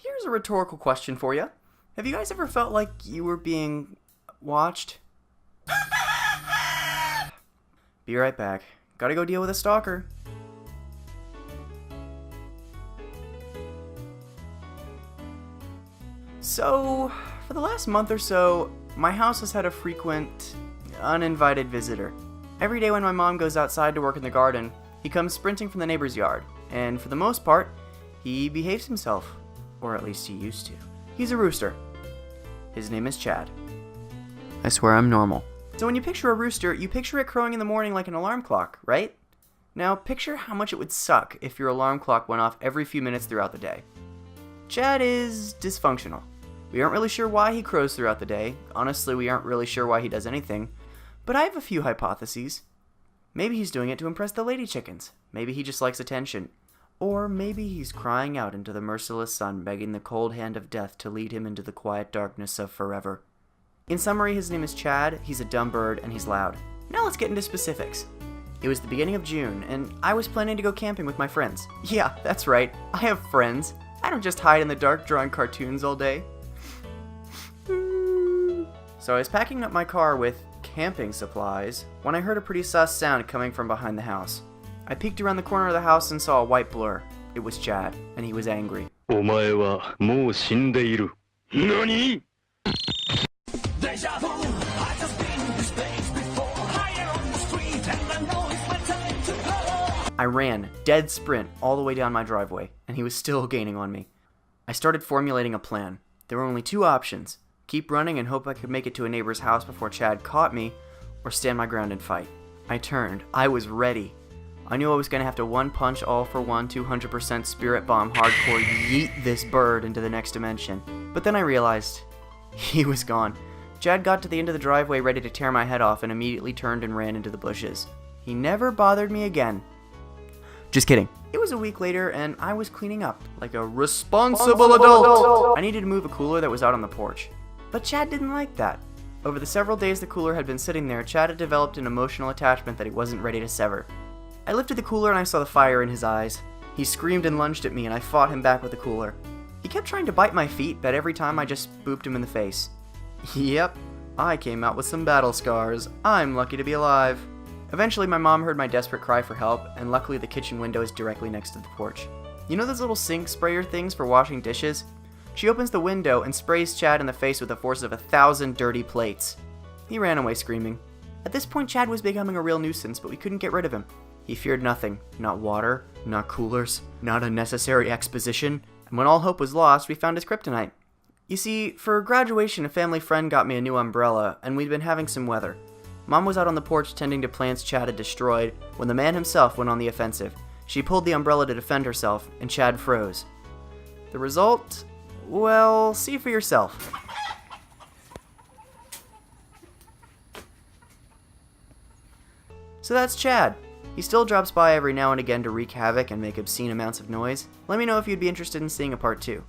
here's a rhetorical question for you. Have you guys ever felt like you were being watched? Be right back. Gotta go deal with a stalker. So, for the last month or so, my house has had a frequent, uninvited visitor. Every day when my mom goes outside to work in the garden, he comes sprinting from the neighbor's yard, and for the most part, he behaves himself. Or at least he used to. He's a rooster. His name is Chad. I swear I'm normal. So when you picture a rooster, you picture it crowing in the morning like an alarm clock, right? Now picture how much it would suck if your alarm clock went off every few minutes throughout the day. Chad is dysfunctional. We aren't really sure why he crows throughout the day. Honestly, we aren't really sure why he does anything. But I have a few hypotheses. Maybe he's doing it to impress the lady chickens. Maybe he just likes attention. Or maybe he's crying out into the merciless sun, begging the cold hand of death to lead him into the quiet darkness of forever. In summary, his name is Chad, he's a dumb bird, and he's loud. Now let's get into specifics. It was the beginning of June, and I was planning to go camping with my friends. Yeah, that's right, I have friends. I don't just hide in the dark drawing cartoons all day. So I was packing up my car with camping supplies when I heard a pretty sus sound coming from behind the house. I peeked around the corner of the house and saw a white blur. It was Chad, and he was angry. お前はもう死んでいる。何? I ran, dead sprint, all the way down my driveway, and he was still gaining on me. I started formulating a plan. There were only two options. Keep running and hope I could make it to a neighbor's house before Chad caught me, or stand my ground and fight. I turned. I was ready. I knew I was going to have to one-punch all for one 200% spirit bomb hardcore yeet this bird into the next dimension. But then I realized he was gone. Chad got to the end of the driveway ready to tear my head off and immediately turned and ran into the bushes. He never bothered me again. Just kidding. It was a week later and I was cleaning up like a responsible adult. I needed to move a cooler that was out on the porch. But Chad didn't like that. Over the several days the cooler had been sitting there, Chad had developed an emotional attachment that he wasn't ready to sever. I lifted the cooler and I saw the fire in his eyes. He screamed and lunged at me and I fought him back with the cooler. He kept trying to bite my feet, but every time I just booped him in the face. Yep, I came out with some battle scars. I'm lucky to be alive. Eventually my mom heard my desperate cry for help, and luckily the kitchen window is directly next to the porch. You know those little sink sprayer things for washing dishes? She opens the window and sprays Chad in the face with the force of 1,000 dirty plates. He ran away screaming. At this point Chad was becoming a real nuisance, but we couldn't get rid of him. He feared nothing. Not water, not coolers, not unnecessary exposition. And when all hope was lost, we found his kryptonite. You see, for graduation a family friend got me a new umbrella, and we'd been having some weather. Mom was out on the porch tending to plants Chad had destroyed when the man himself went on the offensive. She pulled the umbrella to defend herself, and Chad froze. The result? Well, see for yourself. So that's Chad. He still drops by every now and again to wreak havoc and make obscene amounts of noise. Let me know if you'd be interested in seeing a part 2.